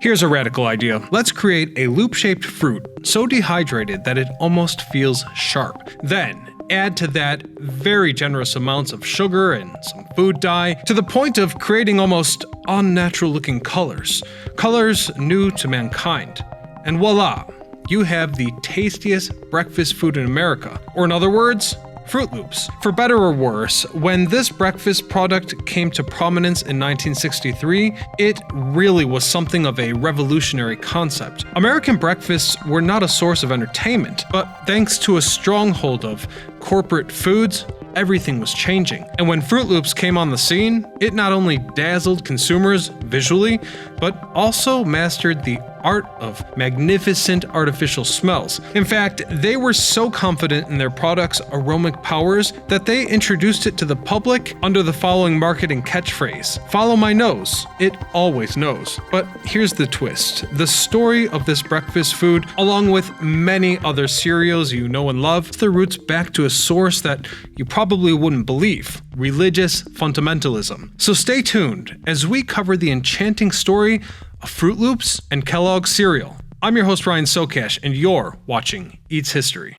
Here's a radical idea. Let's create a loop-shaped fruit so dehydrated that it almost feels sharp. Then, add to that very generous amounts of sugar and some food dye to the point of creating almost unnatural-looking colors. Colors new to mankind. And voila, you have the tastiest breakfast food in America. Or in other words, Froot Loops. For better or worse, when this breakfast product came to prominence in 1963, it really was something of a revolutionary concept. American breakfasts were not a source of entertainment, but thanks to a stronghold of corporate foods, everything was changing. And when Froot Loops came on the scene, it not only dazzled consumers visually, but also mastered the art of magnificent artificial smells. In fact, they were so confident in their product's aromatic powers that they introduced it to the public under the following marketing catchphrase: "Follow my nose, it always knows." But here's the twist. The story of this breakfast food, along with many other cereals you know and love, the roots back to a source that you probably wouldn't believe: religious fundamentalism. So stay tuned as we cover the enchanting story of Froot Loops and Kellogg cereal. I'm your host Ryan Socash, and you're watching Eats History.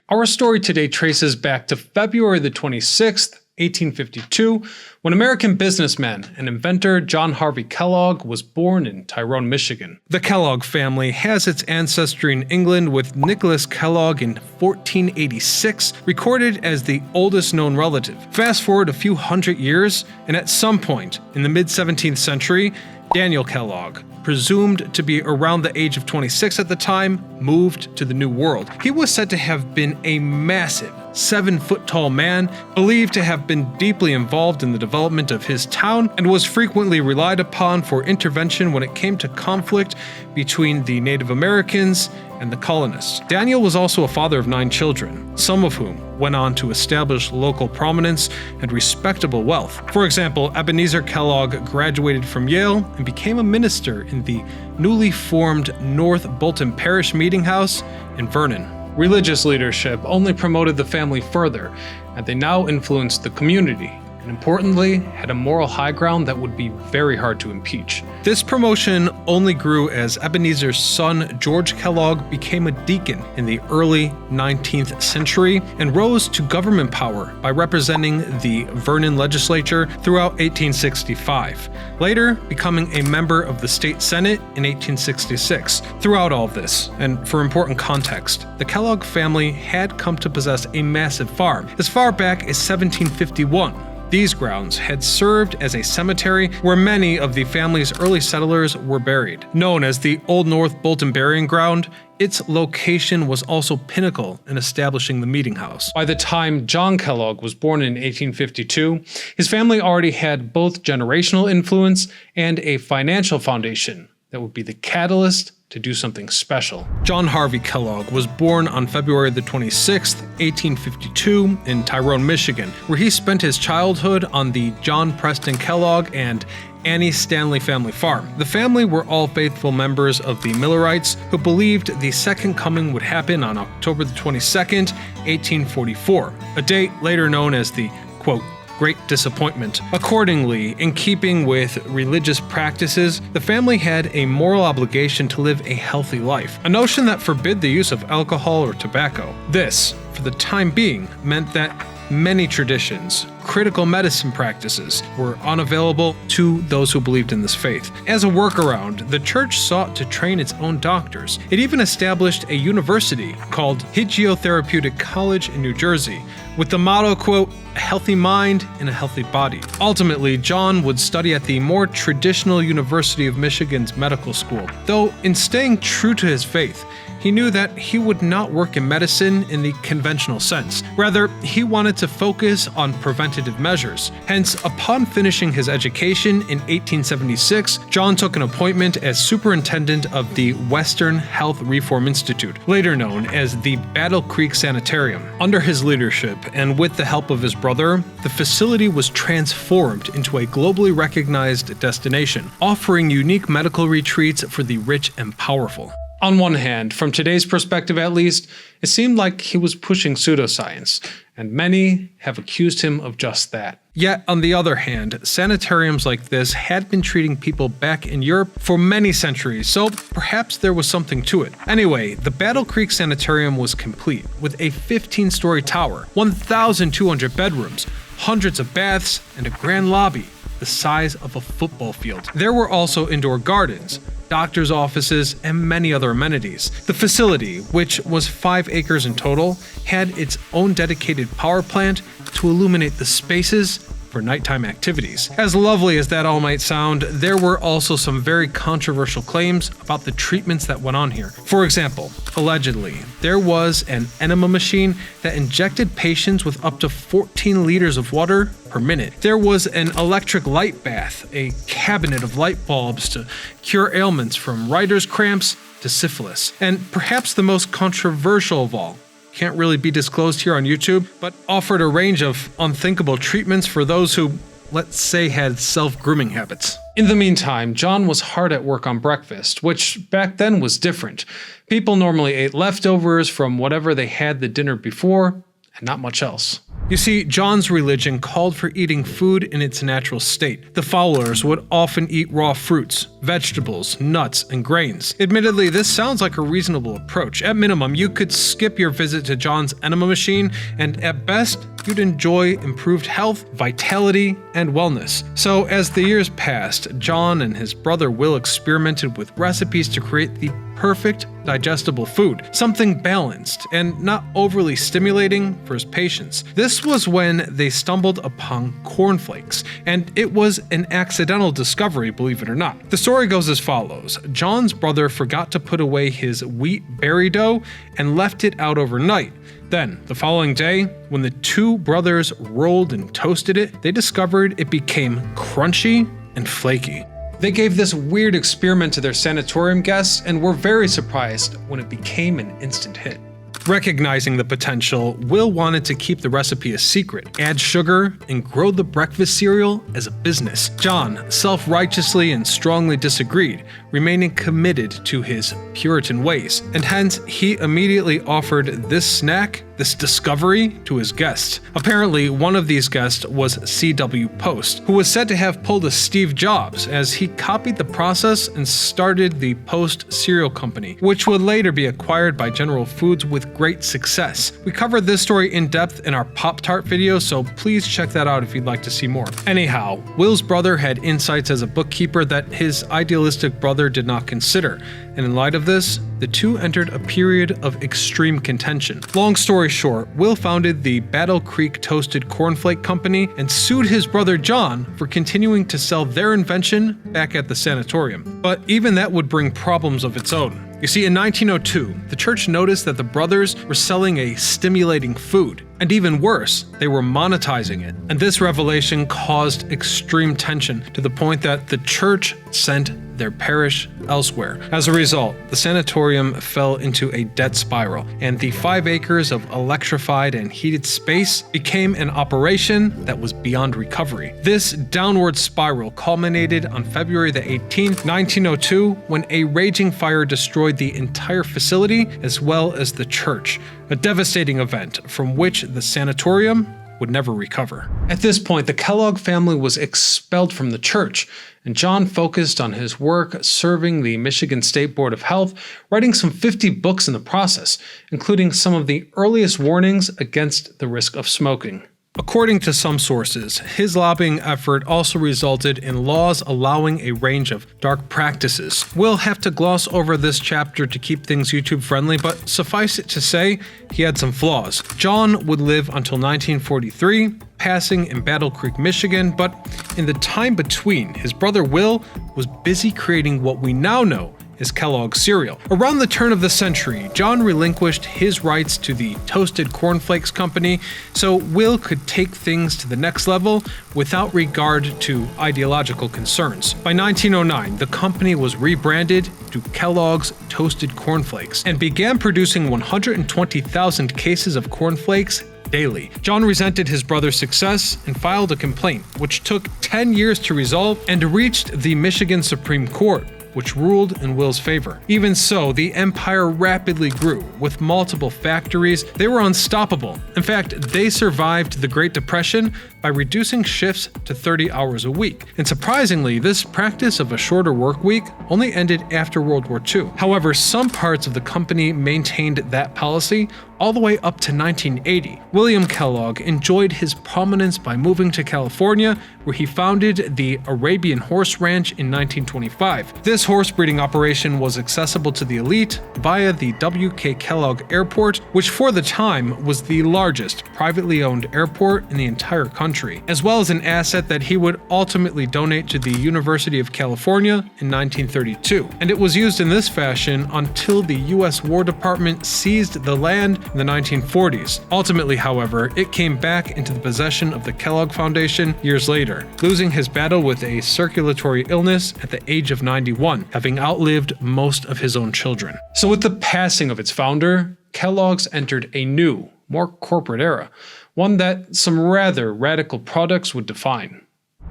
Our story today traces back to February the 26th, 1852, when American businessman and inventor John Harvey Kellogg was born in Tyrone, Michigan. The Kellogg family has its ancestry in England, with Nicholas Kellogg in 1486 recorded as the oldest known relative. Fast forward a few hundred years, and at some point in the mid-17th century, Daniel Kellogg, presumed to be around the age of 26 at the time, moved to the New World. He was said to have been a massive 7-foot-tall man, believed to have been deeply involved in the development of his town, and was frequently relied upon for intervention when it came to conflict between the Native Americans and the colonists. Daniel was also a father of 9 children, some of whom went on to establish local prominence and respectable wealth. For example, Ebenezer Kellogg graduated from Yale and became a minister in the newly formed North Bolton Parish Meeting House in Vernon. Religious leadership only promoted the family further, and they now influenced the community, and importantly, had a moral high ground that would be very hard to impeach. This promotion only grew as Ebenezer's son, George Kellogg, became a deacon in the early 19th century and rose to government power by representing the Vernon legislature throughout 1865, later becoming a member of the state senate in 1866. Throughout all of this, and for important context, the Kellogg family had come to possess a massive farm as far back as 1751. These grounds had served as a cemetery where many of the family's early settlers were buried. Known as the Old North Bolton Burying Ground, its location was also pinnacle in establishing the meeting house. By the time John Kellogg was born in 1852, his family already had both generational influence and a financial foundation that would be the catalyst to do something special. John Harvey Kellogg was born on February the 26th, 1852 in Tyrone, Michigan, where he spent his childhood on the John Preston Kellogg and Annie Stanley family farm. The family were all faithful members of the Millerites who believed the Second Coming would happen on October the 22nd, 1844, a date later known as the, quote, Great Disappointment. Accordingly, in keeping with religious practices, the family had a moral obligation to live a healthy life, a notion that forbid the use of alcohol or tobacco. This, for the time being, meant that many traditions, critical medicine practices, were unavailable to those who believed in this faith. As a workaround, the church sought to train its own doctors. It even established a university called Hygiotherapeutic College in New Jersey, with the motto, quote, a healthy mind in a healthy body. Ultimately, John would study at the more traditional University of Michigan's medical school, though in staying true to his faith, he knew that he would not work in medicine in the conventional sense. Rather, he wanted to focus on preventative measures. Hence, upon finishing his education in 1876, John took an appointment as superintendent of the Western Health Reform Institute, later known as the Battle Creek Sanitarium. Under his leadership, and with the help of his brother, the facility was transformed into a globally recognized destination, offering unique medical retreats for the rich and powerful. On one hand, from today's perspective at least, it seemed like he was pushing pseudoscience, and many have accused him of just that. Yet, on the other hand, sanitariums like this had been treating people back in Europe for many centuries, so perhaps there was something to it. Anyway, the Battle Creek Sanitarium was complete, with a 15-story tower, 1,200 bedrooms, hundreds of baths, and a grand lobby the size of a football field. There were also indoor gardens, doctors' offices, and many other amenities. The facility, which was 5 acres in total, had its own dedicated power plant to illuminate the spaces for nighttime activities. As lovely as that all might sound, there were also some very controversial claims about the treatments that went on here. For example, allegedly, there was an enema machine that injected patients with up to 14 liters of water per minute. There was an electric light bath, a cabinet of light bulbs to cure ailments from writer's cramps to syphilis. And perhaps the most controversial of all, can't really be disclosed here on YouTube, but offered a range of unthinkable treatments for those who, let's say, had self-grooming habits. In the meantime, John was hard at work on breakfast, which back then was different. People normally ate leftovers from whatever they had the dinner before, and not much else. You see, John's religion called for eating food in its natural state. The followers would often eat raw fruits, vegetables, nuts, and grains. Admittedly, this sounds like a reasonable approach. At minimum, you could skip your visit to John's enema machine, and at best, you'd enjoy improved health, vitality, and wellness. So, as the years passed, John and his brother Will experimented with recipes to create the perfect digestible food, something balanced and not overly stimulating for his patients. This was when they stumbled upon cornflakes, and it was an accidental discovery, believe it or not. The story goes as follows. John's brother forgot to put away his wheat berry dough and left it out overnight. Then, the following day, when the two brothers rolled and toasted it, they discovered it became crunchy and flaky. They gave this weird experiment to their sanatorium guests and were very surprised when it became an instant hit. Recognizing the potential, Will wanted to keep the recipe a secret, add sugar, and grow the breakfast cereal as a business. John self-righteously and strongly disagreed, remaining committed to his Puritan ways, and hence he immediately offered this snack, this discovery, to his guests. Apparently, one of these guests was C.W. Post, who was said to have pulled a Steve Jobs as he copied the process and started the Post Cereal Company, which would later be acquired by General Foods with great success. We covered this story in depth in our Pop-Tart video, so please check that out if you'd like to see more. Anyhow, Will's brother had insights as a bookkeeper that his idealistic brother did not consider, and in light of this, the two entered a period of extreme contention. Long story short, Will founded the Battle Creek Toasted Cornflake Company and sued his brother John for continuing to sell their invention back at the sanatorium. But even that would bring problems of its own. You see, in 1902, the church noticed that the brothers were selling a stimulating food, and even worse, they were monetizing it. And this revelation caused extreme tension to the point that the church sent their parish elsewhere. As a result, the sanatorium fell into a debt spiral, and the 5 acres of electrified and heated space became an operation that was beyond recovery. This downward spiral culminated on February the 18th, 1902, when a raging fire destroyed the entire facility as well as the church, a devastating event from which the sanatorium would never recover. At this point, the Kellogg family was expelled from the church, and John focused on his work serving the Michigan State Board of Health, writing some 50 books in the process, including some of the earliest warnings against the risk of smoking. According to some sources, his lobbying effort also resulted in laws allowing a range of dark practices. We'll have to gloss over this chapter to keep things YouTube friendly, but suffice it to say, he had some flaws. John would live until 1943, passing in Battle Creek, Michigan, but in the time between, his brother Will was busy creating what we now know is Kellogg's cereal. Around the turn of the century, John relinquished his rights to the Toasted Cornflakes Company, so Will could take things to the next level without regard to ideological concerns. By 1909, the company was rebranded to Kellogg's Toasted Cornflakes and began producing 120,000 cases of cornflakes daily. John resented his brother's success and filed a complaint, which took 10 years to resolve and reached the Michigan Supreme Court. which ruled in Will's favor. Even so, the empire rapidly grew. With multiple factories, they were unstoppable. In fact, they survived the Great Depression by reducing shifts to 30 hours a week. And surprisingly, this practice of a shorter work week only ended after World War II. However, some parts of the company maintained that policy all the way up to 1980. William Kellogg enjoyed his prominence by moving to California, where he founded the Arabian Horse Ranch in 1925. This horse breeding operation was accessible to the elite via the W.K. Kellogg Airport, which for the time was the largest privately owned airport in the entire country, as well as an asset that he would ultimately donate to the University of California in 1932. And it was used in this fashion until the U.S. War Department seized the land in the 1940s. Ultimately, however, it came back into the possession of the Kellogg Foundation years later, losing his battle with a circulatory illness at the age of 91, having outlived most of his own children. So with the passing of its founder, Kellogg's entered a new, more corporate era, one that some rather radical products would define.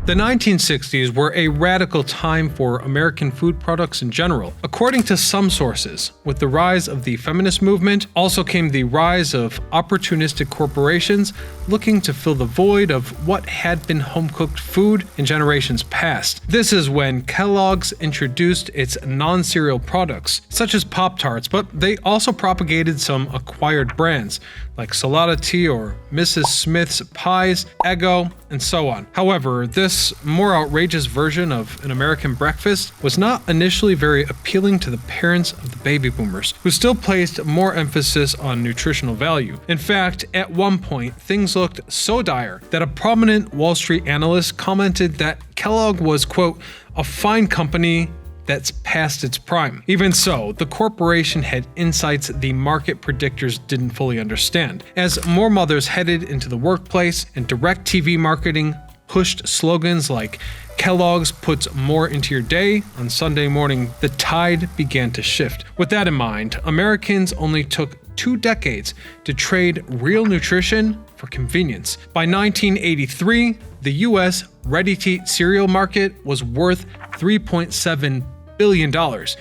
The 1960s were a radical time for American food products in general. According to some sources, with the rise of the feminist movement, also came the rise of opportunistic corporations looking to fill the void of what had been home-cooked food in generations past. This is when Kellogg's introduced its non-cereal products, such as Pop-Tarts, but they also propagated some acquired brands, like Salada Tea or Mrs. Smith's Pies, Eggo, and so on. However, this more outrageous version of an American breakfast was not initially very appealing to the parents of the baby boomers, who still placed more emphasis on nutritional value. In fact, at one point, things looked so dire that a prominent Wall Street analyst commented that Kellogg was, quote, a fine company that's past its prime. Even so, the corporation had insights the market predictors didn't fully understand. As more mothers headed into the workplace and direct TV marketing pushed slogans like Kellogg's puts more into your day on Sunday morning, the tide began to shift. With that in mind, Americans only took 2 decades to trade real nutrition for convenience. By 1983, the US ready-to-eat cereal market was worth $3.7 billion,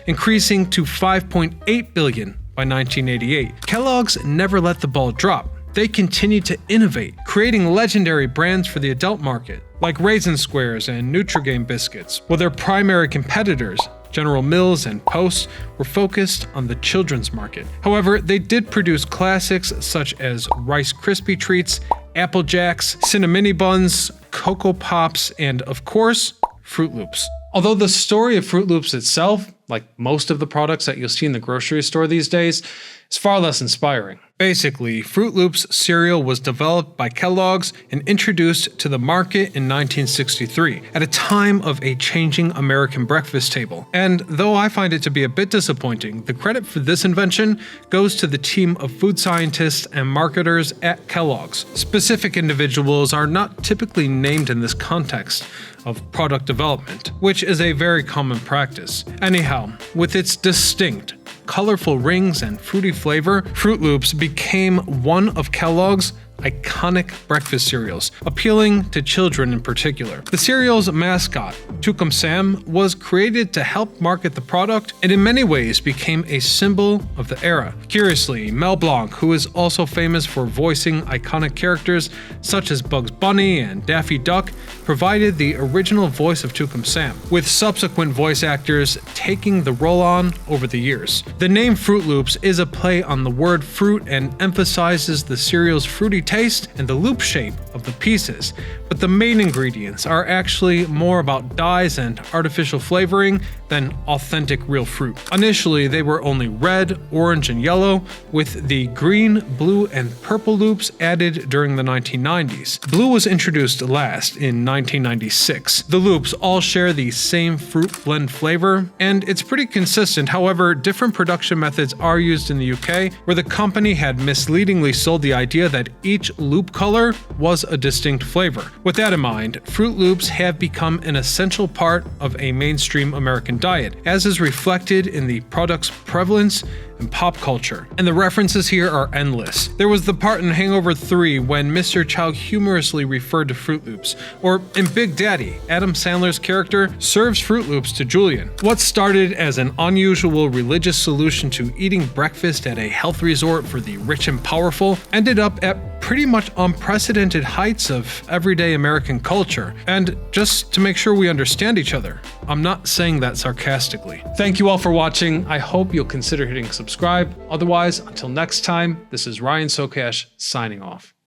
increasing to $5.8 billion by 1988. Kellogg's never let the ball drop. They continued to innovate, creating legendary brands for the adult market, like Raisin Squares and Nutri-Grain biscuits, while their primary competitors, General Mills and Post, were focused on the children's market. However, they did produce classics such as Rice Krispie Treats, Apple Jacks, Cinnamon Buns, Cocoa Pops, and of course, Froot Loops. Although the story of Froot Loops itself, like most of the products that you'll see in the grocery store these days, is far less inspiring. Basically, Froot Loops cereal was developed by Kellogg's and introduced to the market in 1963, at a time of a changing American breakfast table. And though I find it to be a bit disappointing, the credit for this invention goes to the team of food scientists and marketers at Kellogg's. Specific individuals are not typically named in this context of product development, which is a very common practice. Anyhow, with its distinct, colorful rings and fruity flavor, Froot Loops became one of Kellogg's iconic breakfast cereals, appealing to children in particular. The cereal's mascot, Toucan Sam, was created to help market the product and in many ways became a symbol of the era. Curiously, Mel Blanc, who is also famous for voicing iconic characters such as Bugs Bunny and Daffy Duck, provided the original voice of Toucan Sam, with subsequent voice actors taking the role on over the years. The name Froot Loops is a play on the word fruit and emphasizes the cereal's fruity taste and the loop shape of the pieces, but the main ingredients are actually more about dyes and artificial flavoring than authentic real fruit. Initially, they were only red, orange, and yellow, with the green, blue, and purple loops added during the 1990s. Blue was introduced last in 1996. The loops all share the same fruit blend flavor, and it's pretty consistent. However, different production methods are used in the UK, where the company had misleadingly sold the idea that each loop color was a distinct flavor. With that in mind, Froot Loops have become an essential part of a mainstream American diet, as is reflected in the product's prevalence and pop culture, and the references here are endless. There was the part in Hangover 3 when Mr. Chow humorously referred to Froot Loops, or in Big Daddy, Adam Sandler's character serves Froot Loops to Julian. What started as an unusual religious solution to eating breakfast at a health resort for the rich and powerful ended up at pretty much unprecedented heights of everyday American culture. And just to make sure we understand each other, I'm not saying that sarcastically. Thank you all for watching. I hope you'll consider hitting subscribe. Otherwise, until next time, this is Ryan Socash signing off.